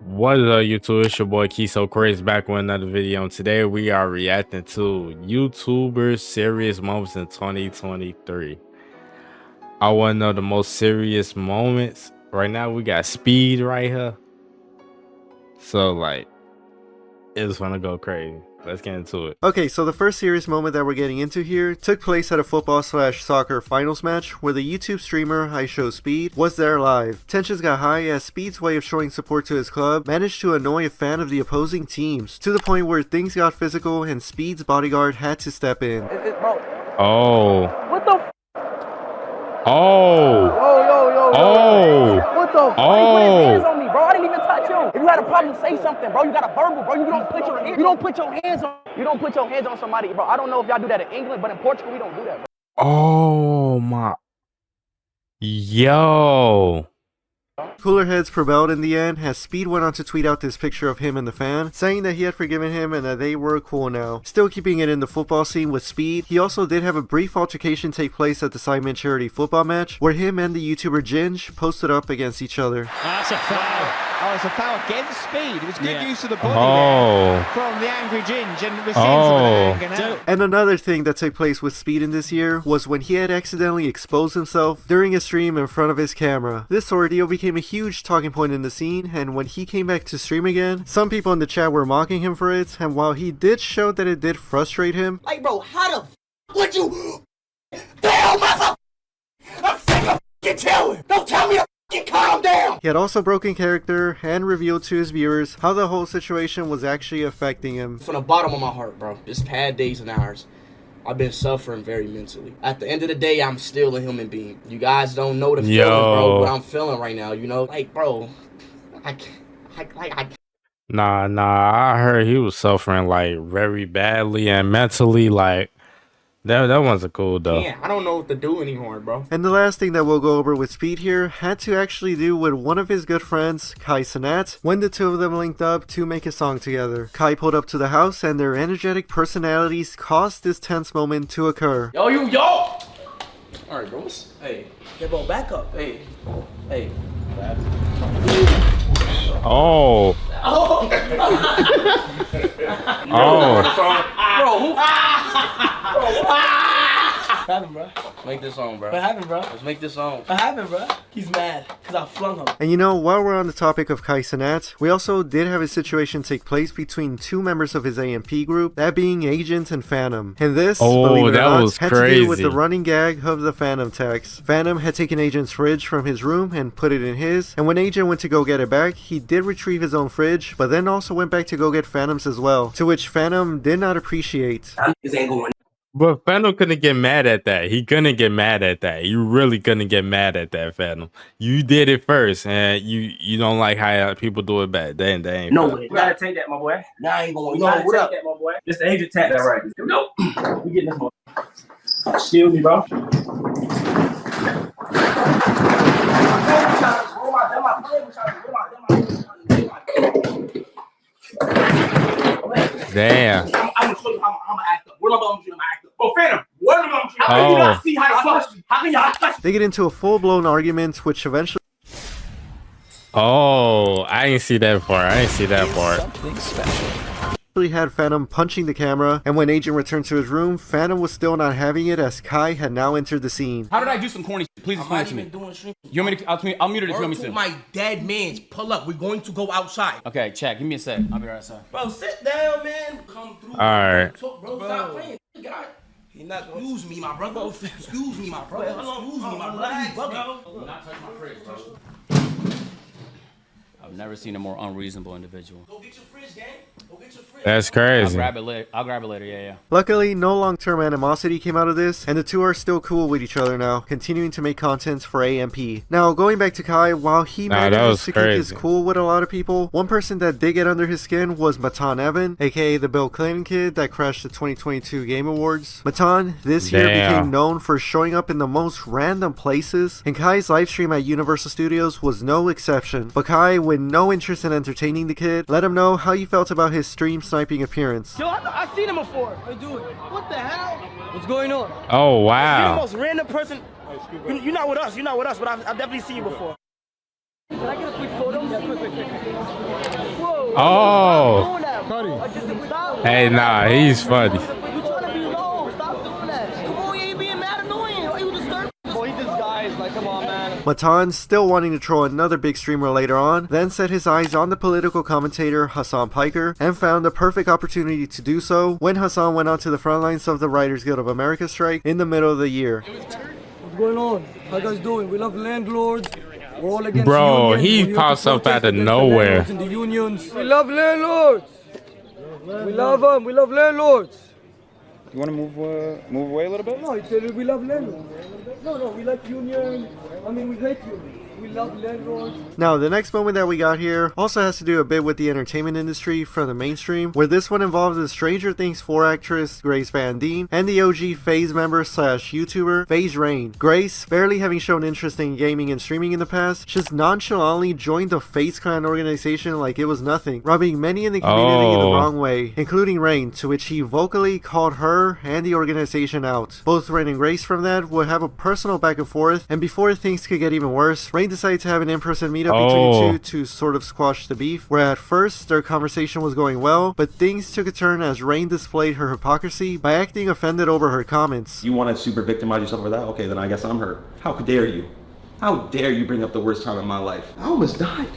What is up, YouTube? It's your boy KeysoKraze back with another video. And today we are reacting to YouTubers' serious moments in 2023. I want to know the most serious moments. Right now we got Speed right here. So like, it's gonna go crazy. Let's get into it. Okay, so the first serious moment that we're getting into here took place at a football/soccer finals match where the YouTube streamer IShowSpeed was there live. Tensions got high as Speed's way of showing support to his club managed to annoy a fan of the opposing teams to the point where things got physical and Speed's bodyguard had to step in. Oh. What the f? Oh. Yo. Oh. What the f? Oh. He put his hands on me, bro. I didn't even touch him. If you had a problem, say something, bro. You got a verbal, bro. You don't put your hands. You don't put your hands on. You don't put your hands on somebody, bro. I don't know if y'all do that in England, but in Portugal we don't do that, bro. Oh my. Yo. Cooler heads prevailed in the end as Speed went on to tweet out this picture of him and the fan, saying that he had forgiven him and that they were cool now. Still keeping it in the football scene with Speed, he also did have a brief altercation take place at the Simon charity football match where him and the YouTuber Ginge posted up against each other. That's a foul. Oh, it's a foul against Speed. It was good use of the body there from the angry Ginge, and we're seeing some of that anger now. And another thing that took place with Speed in this year was when he had accidentally exposed himself during a stream in front of his camera. This ordeal became a huge talking point in the scene, and when he came back to stream again, some people in the chat were mocking him for it, and while he did show that it did frustrate him, like, bro, how the f would you? Damn, motherfucker! I'm sick of f***ing telling. Don't tell me to f***ing calm down. he had also broken character and revealed to his viewers how the whole situation was actually affecting him. From the bottom of my heart, bro, this past days and hours, I've been suffering very mentally. At the end of the day, I'm still a human being. You guys don't know the feeling, bro, what I'm feeling right now, you know? Like, bro, I can't. Nah, I heard he was suffering like very badly and mentally. Like that wasn't cool though. Yeah, I don't know what to do anymore, bro. And the last thing that we'll go over with Speed here had to actually do with one of his good friends, KeysoKraze, when the two of them linked up to make a song together. Kai pulled up to the house and their energetic personalities caused this tense moment to occur. Yo! Alright, bros. Hey. Yeah, bro, back up. Hey. Oh. Oh. Bro, who? What happened, bro? Make this song, bro. What happened, bro? Let's make this song. What happened, bro? He's mad because I flung him. And you know, while we're on the topic of KeysoKraze, we also did have a situation take place between two members of his AMP group, that being Agent and Phantom. And this, believe it or not, had to do with the running gag of the Phantom text. Phantom had taken Agent's fridge from his room and put it in his, and when Agent went to go get it back, he did retrieve his own fridge, but then also went back to go get Phantom's as well, to which Phantom did not appreciate. But Phantom couldn't get mad at that. He couldn't get mad at that. You really couldn't get mad at that, Phantom. You did it first, and you don't like how people do it back. They ain't. No way. You gotta take that, my boy. Nah, I ain't going. You gotta take that, my boy. This the agent tap that right. Nope. We getting this one. Excuse me, bro. Damn. I'm gonna show you how I'm gonna act up. What am I gonna act up? Bro, Phantom, what am I gonna do? How can you not see how the fuck? How can y'all touch? They get into a full-blown argument, which eventually I didn't see that part. Something special. had Phantom punching the camera, and when Agent returned to his room, Phantom was still not having it as Kai had now entered the scene. How did I do some corny shit? Please explain it to me. You want me to? I'll mute it if you want me to. My dead man's pull up. We're going to go outside. Okay, check. Give me a sec. I'll be right outside. Bro, sit down, man. Come through. All right. Bro, stop playing. God. Excuse me, my brother. Excuse me, my brother. Excuse me, my brother. Do not touch my fridge, bro. I've never seen a more unreasonable individual. Go get your fridge, gang. Go get your fridge. That's crazy. I'll grab it later. Yeah. Luckily, no long-term animosity came out of this, and the two are still cool with each other now, continuing to make content for AMP. Now, going back to Kai, while he managed to keep his cool with a lot of people, one person that did get under his skin was Matan Evan, aka the Bill Clinton kid that crashed the 2022 Game Awards. Matan this year became known for showing up in the most random places, and Kai's livestream at Universal Studios was no exception. But Kai, with no interest in entertaining the kid, let him know how he felt about his stream sniping appearance. Yo, I've seen him before. What are you doing? What the hell? What's going on? Oh You're the wow. most random person. You're not with us. You're not with us, but I've definitely seen you before. Can I get a quick photo? Yeah, quick. Oh. Hey, nah, he's funny. You trying to be low. Stop doing that. Come on, you ain't being mad annoying. Why you disturbing? Boy, he just guys. Like, come on, man. Matan, still wanting to troll another big streamer later on, then set his eyes on the political commentator Hassan Piker and found the perfect opportunity to do so when Hassan went onto the front lines of the Writers Guild of America strike in the middle of the year. What's going on? How you guys doing? We love landlords. We're all against Bro, unions. he pops up out of nowhere. The unions. We love landlords. We love them. We love landlords. You want to move away a little bit? No, he said we love landlords. No, we like unions. I mean, we hate unions. We love landlords. Now, the next moment that we got here also has to do a bit with the entertainment industry from the mainstream, where this one involves the Stranger Things 4 actress Grace Van Dien and the OG FaZe member / YouTuber FaZe Rain. Grace, barely having shown interest in gaming and streaming in the past, just nonchalantly joined the FaZe Clan organization like it was nothing, rubbing many in the community the wrong way, including Rain, to which he vocally called her and the organization out. Both Rain and Grace from that would have a personal back and forth, and before things could get even worse, Rain decided to have an in-person meetup between the two to sort of squash the beef, where at first their conversation was going well, but things took a turn as Rain displayed her hypocrisy by acting offended over her comments. You want to super victimize yourself over that? Okay, then I guess I'm her. How dare you? How dare you bring up the worst time in my life? I almost died.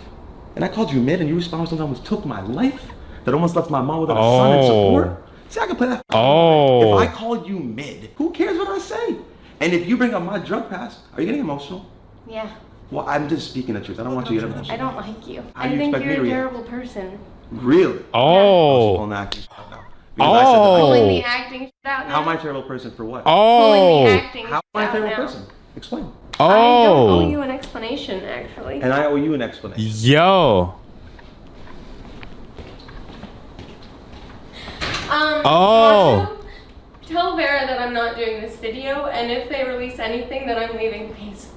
And I called you mid and you responded to almost took my life? That almost left my mom without a son and support? See, I can play that. If I called you mid, who cares what I say? And if you bring up my drug past, are you getting emotional? Yeah. Well, I'm just speaking the truth. I don't want you to get emotional. I don't like you. How I do you think expect you're me a to react? terrible person. Really? Oh. Pulling the acting shit out now. Pulling the acting shit out now. How am I a terrible person for what? Pulling the acting How am I a shit terrible out now. person? Explain. I don't owe you an explanation, actually. And I owe you an explanation. Yo. Marshall, tell Vera that I'm not doing this video, and if they release anything, that I'm leaving, please.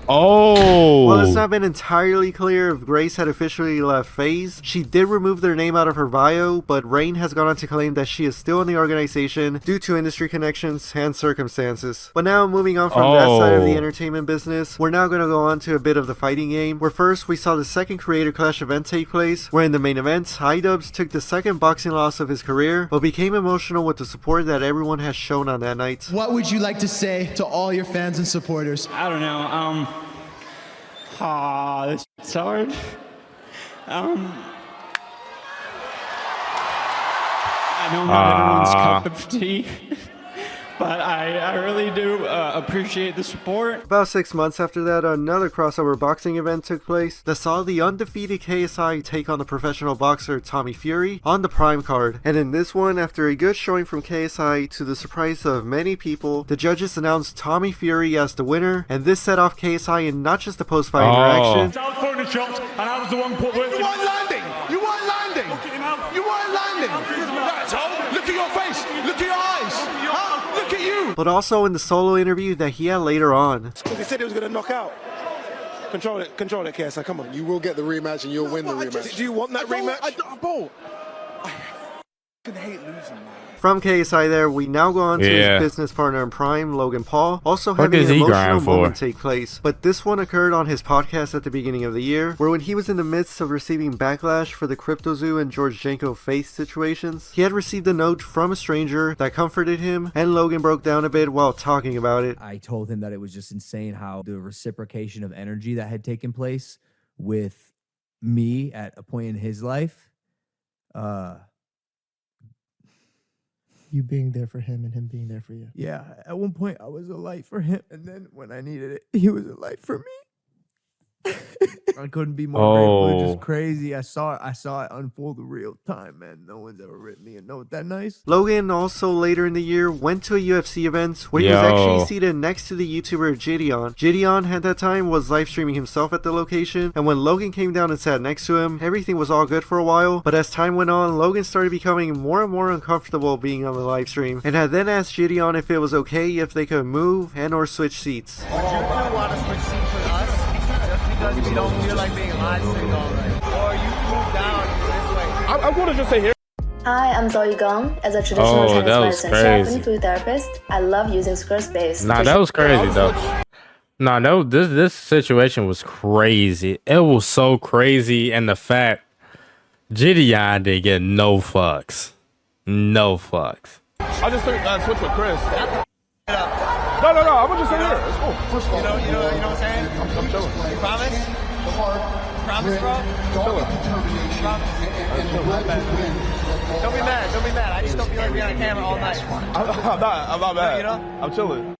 While it's not been entirely clear if Grace had officially left FaZe, she did remove their name out of her bio, but Rain has gone on to claim that she is still in the organization due to industry connections and circumstances. But now, moving on from that side of the entertainment business, we're now going to go on to a bit of the fighting game, where first we saw the second Creator Clash event take place, where in the main event, iDubbbz took the second boxing loss of his career, but became emotional with the support that everyone has shown on that night. What would you like to say to all your fans and supporters? I don't know, this is hard. I know not everyone's cup of tea, but I really do appreciate the support. About 6 months after that, another crossover boxing event took place that saw the undefeated KSI take on the professional boxer Tommy Fury on the Prime card. And in this one, after a good showing from KSI to the surprise of many people, the judges announced Tommy Fury as the winner, and this set off KSI in not just the post-fight interaction. And I was the one put working. You weren't landing. You weren't landing. You weren't landing. Look at your face. Look at your eyes. Look at you. But also in the solo interview that he had later on. Because he said he was going to knock out. Control it, KSI. Come on. You will get the rematch and you'll win the rematch. Do you want that rematch? I hate losing, man. From KSI there, we now go on to his business partner in Prime, Logan Paul, also What having is an he emotional grind moment for? take place. But this one occurred on his podcast at the beginning of the year, where when he was in the midst of receiving backlash for the CryptoZoo and George Janko face situations, he had received a note from a stranger that comforted him, and Logan broke down a bit while talking about it. I told him that it was just insane how the reciprocation of energy that had taken place with me at a point in his life, you being there for him and him being there for you. Yeah, at one point I was a light for him, and then when I needed it, he was a light for me. I couldn't be more grateful. It's just crazy. I saw it unfold in real time, man. No one's ever written me a note that nice. Logan also later in the year went to a UFC event where he was actually seated next to the YouTuber Gideon. Gideon at that time was live streaming himself at the location, and when Logan came down and sat next to him, everything was all good for a while, but as time went on, Logan started becoming more and more uncomfortable being on the live stream, and had then asked Gideon if it was okay if they could move and or switch seats. Would you two want to switch seats with us? Just because we don't feel like being live streamed already. Or you move down this way. I want to just say here. Hi, I'm Zoe Gong. As a traditional Chinese medicine chef and food therapist, I love using Squarespace. Nah, that was crazy though. Nah, no, this situation was crazy. It was so crazy, and the fact Gideon didn't get no fucks. No fucks. I just switch with Chris. No, I'm gonna just sit here. It's cool. You know what I'm saying? I'm chilling. You promise? Promise, bro? Chilling. Don't be mad. I just don't feel like being on camera all night. I'm not mad. You know? I'm chilling.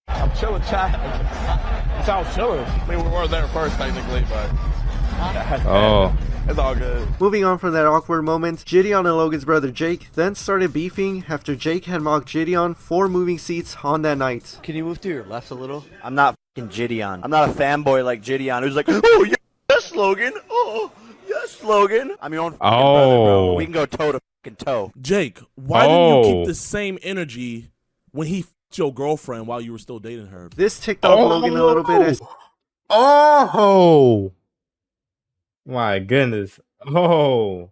I'm chilling, chat. It sounds chilling. I mean, we were there first, technically, but... Oh. It's all good. Moving on from that awkward moment, Gideon and Logan's brother Jake then started beefing after Jake had mocked Gideon for moving seats on that night. Can you move to your left a little? I'm not fucking Gideon. I'm not a fanboy like Gideon who's like, oh, yes, Logan. Oh, yes, Logan. I'm your own fucking brother, bro. We can go toe to fucking toe. Jake, why didn't you keep the same energy when he f***ed your girlfriend while you were still dating her? This ticked off Logan a little bit as... Oh! My goodness. Oh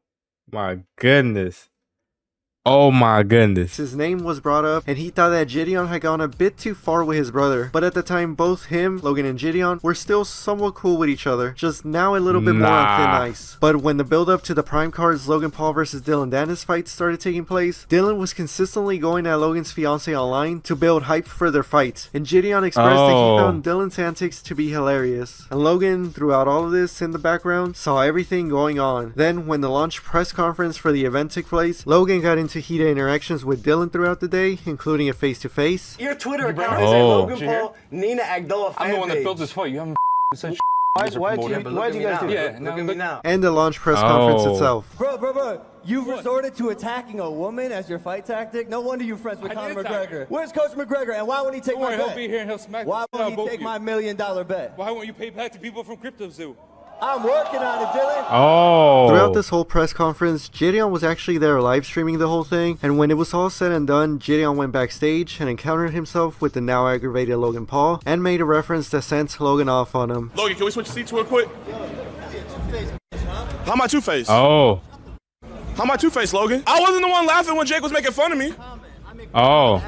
my goodness. Oh my goodness. His name was brought up and he thought that Gideon had gone a bit too far with his brother. But at the time, both him, Logan, and Gideon were still somewhat cool with each other. Just now a little bit more on thin ice. But when the build up to the Prime Cards Logan Paul versus Dylan Dennis fight started taking place, Dylan was consistently going at Logan's fiance online to build hype for their fight. And Gideon expressed that he found Dylan's antics to be hilarious. And Logan, throughout all of this in the background, saw everything going on. Then when the launch press conference for the event took place, Logan got into heated interactions with Dylan throughout the day, including a face-to-face. Your Twitter account is at Logan Paul, Nina Agdola fan I'm the one that page. built this fight. You haven't said Why'd you guys do Yeah, look at me now. And the launch press conference itself. Bro, you've resorted to attacking a woman as your fight tactic? No wonder you're friends with Conor McGregor. Where's Coach McGregor, and why won't he take my bet? He'll be here and he'll smack Why won't he take my $1 million bet? Why won't you pay back to people from CryptoZoo? I'm working on it, Dylan. Oh. Throughout this whole press conference, Gideon was actually there live streaming the whole thing, and when it was all said and done, Gideon went backstage and encountered himself with the now aggravated Logan Paul and made a reference that sent Logan off on him. Logan, can we switch seats real quick? How am I two-faced? Oh. How am I two-faced, Logan? I wasn't the one laughing when Jake was making fun of me. Oh.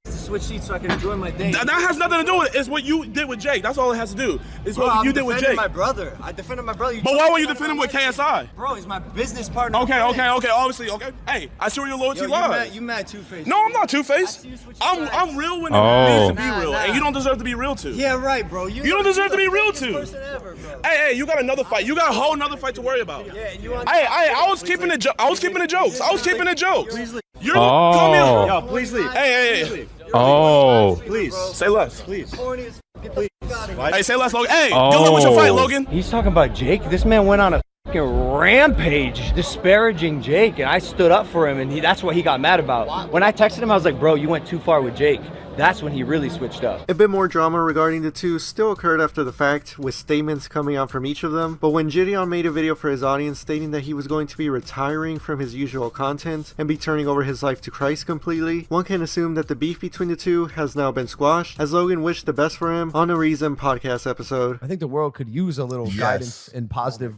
Switch seats so I can enjoy my day. That has nothing to do with it. It's what you did with Jake. That's all it has to do. It's what you did with Jake. My brother. I defended my brother. But why won't you defend him with KSI? Bro, he's my business partner. Okay. Obviously, okay. Hey, I see where your loyalty lies. You mad two-faced. No, I'm not two-faced. I'm real when it needs to be real, and you don't deserve to be real too. Yeah, right, bro. You don't deserve to be real too. Hey, you got another fight. You got a whole nother fight to worry about. Yeah, you want. Hey, I was keeping it. I was keeping the jokes. You're call me a... Yo, please leave. Hey. Oh. Please. Say less. Please. Hey, say less, Logan. Hey, good luck with your fight, Logan. He's talking about Jake. This man went on a fucking rampage disparaging Jake, and I stood up for him, and that's what he got mad about. When I texted him, I was like, bro, you went too far with Jake. That's when he really switched up. A bit more drama regarding the two still occurred after the fact, with statements coming out from each of them, but when Gideon made a video for his audience stating that he was going to be retiring from his usual content and be turning over his life to Christ completely, one can assume that the beef between the two has now been squashed, as Logan wished the best for him on a Reason podcast episode. I think the world could use a little guidance and positive,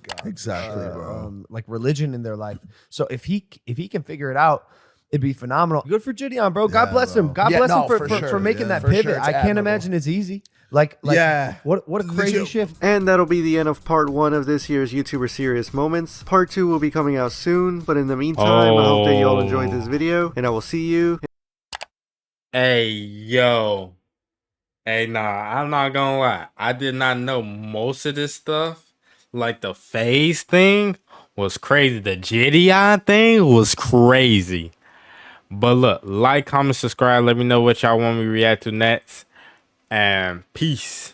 like religion in their life. So if he can figure it out, it'd be phenomenal. Good for Gideon, bro. God bless him. God bless him for making that pivot. I can't imagine it's easy. Like what a crazy shift. And that'll be the end of part 1 of this year's YouTuber Serious Moments. Part 2 will be coming out soon, but in the meantime, I hope that you all enjoyed this video, and I will see you. Hey, yo. Hey, nah, I'm not gonna lie. I did not know most of this stuff. Like the phase thing was crazy. The Gideon thing was crazy. But look, like, comment, subscribe. Let me know what y'all want me to react to next. And peace.